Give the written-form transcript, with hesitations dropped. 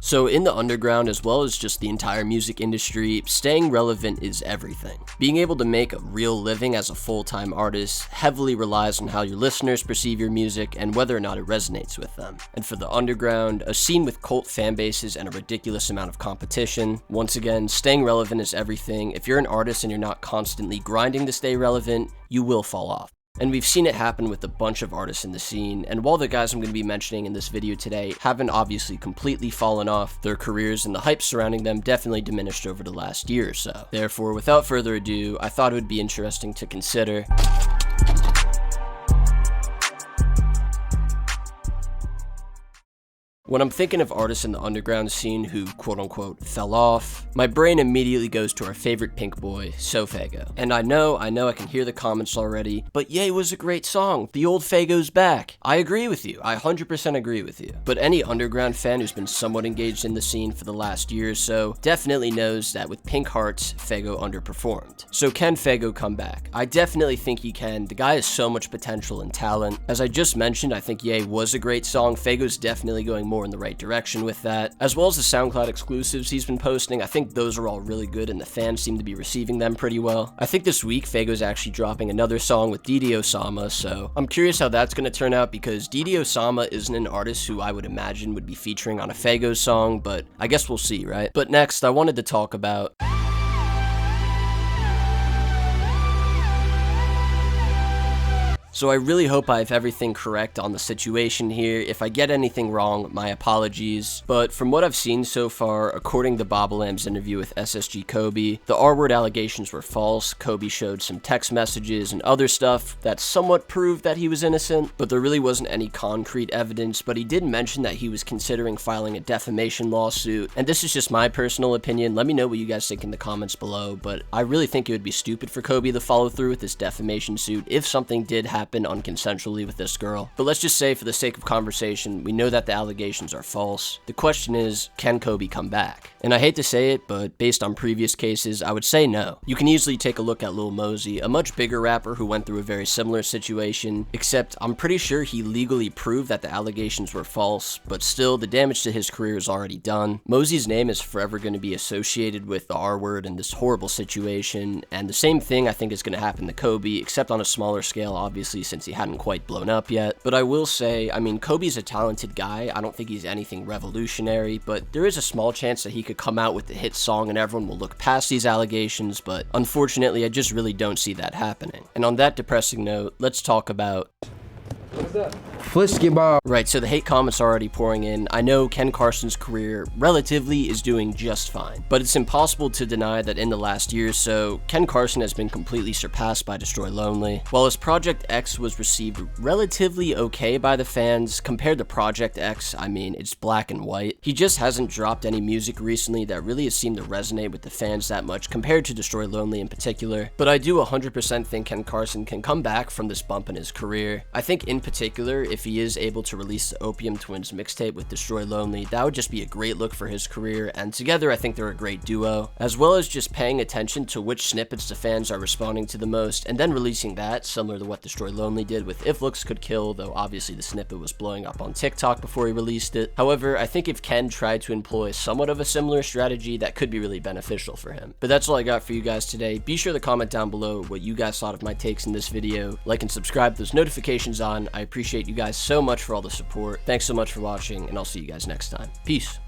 So in the underground, as well as just the entire music industry, staying relevant is everything. Being able to make a real living as a full-time artist heavily relies on how your listeners perceive your music and whether or not it resonates with them. And for the underground, a scene with cult fan bases and a ridiculous amount of competition, once again, staying relevant is everything. If you're an artist and you're not constantly grinding to stay relevant, you will fall off. And we've seen it happen with a bunch of artists in the scene, and while the guys I'm going to be mentioning in this video today haven't obviously completely fallen off, their careers and the hype surrounding them definitely diminished over the last year or so. Therefore, without further ado, I thought it would be interesting to consider when I'm thinking of artists in the underground scene who quote-unquote fell off, my brain immediately goes to our favorite pink boy, Fago. And I know I can hear the comments already, but Yay was a great song, the old Fago's back. I agree with you, I 100% agree with you. But any underground fan who's been somewhat engaged in the scene for the last year or so definitely knows that with Pink Hearts, Fago underperformed. So can Fago come back? I definitely think he can. The guy has so much potential and talent. As I just mentioned, I think Yay was a great song. Fago's definitely going more in the right direction with that, as well as the SoundCloud exclusives he's been posting. I think those are all really good and the fans seem to be receiving them pretty well. I think this week Fago's actually dropping another song with Didi Osama, so I'm curious how that's going to turn out because Didi Osama isn't an artist who I would imagine would be featuring on a Fago song, but I guess we'll see, right? But next, I wanted to talk about So I really hope I have everything correct on the situation here. If I get anything wrong, my apologies. But from what I've seen so far, according to Bobalamb's interview with SSG Kobe, the R-word allegations were false. Kobe showed some text messages and other stuff that somewhat proved that he was innocent, but there really wasn't any concrete evidence. But he did mention that he was considering filing a defamation lawsuit. And this is just my personal opinion. Let me know what you guys think in the comments below. But I really think it would be stupid for Kobe to follow through with this defamation suit if something did happen unconsensually with this girl. But let's just say, for the sake of conversation, we know that the allegations are false. The question is, can Kobe come back? And I hate to say it, but based on previous cases, I would say no. You can easily take a look at Lil Mosey, a much bigger rapper who went through a very similar situation, except I'm pretty sure he legally proved that the allegations were false, but still, the damage to his career is already done. Mosey's name is forever going to be associated with the R-word and this horrible situation, and the same thing I think is going to happen to Kobe, except on a smaller scale, obviously, since he hadn't quite blown up yet. But I will say, I mean, Kobe's a talented guy. I don't think he's anything revolutionary, but there is a small chance that he could come out with the hit song and everyone will look past these allegations, but unfortunately, I just really don't see that happening. And on that depressing note, let's talk about What is that? Right, so the hate comments are already pouring in. I know Ken Carson's career, relatively, is doing just fine, but it's impossible to deny that in the last year or so, Ken Carson has been completely surpassed by Destroy Lonely. While his Project X was received relatively okay by the fans, compared to Project X, I mean, it's black and white. He just hasn't dropped any music recently that really has seemed to resonate with the fans that much, compared to Destroy Lonely in particular. But I do 100% think Ken Carson can come back from this bump in his career. I think in particular, if he is able to release the Opium Twins mixtape with Destroy Lonely, that would just be a great look for his career, and together I think they're a great duo, as well as just paying attention to which snippets the fans are responding to the most, and then releasing that, similar to what Destroy Lonely did with If Looks Could Kill, though obviously the snippet was blowing up on TikTok before he released it. However, I think if Ken tried to employ somewhat of a similar strategy, that could be really beneficial for him. But that's all I got for you guys today. Be sure to comment down below what you guys thought of my takes in this video, like and subscribe with those notifications on. I appreciate you guys so much for all the support. Thanks so much for watching, and I'll see you guys next time. Peace.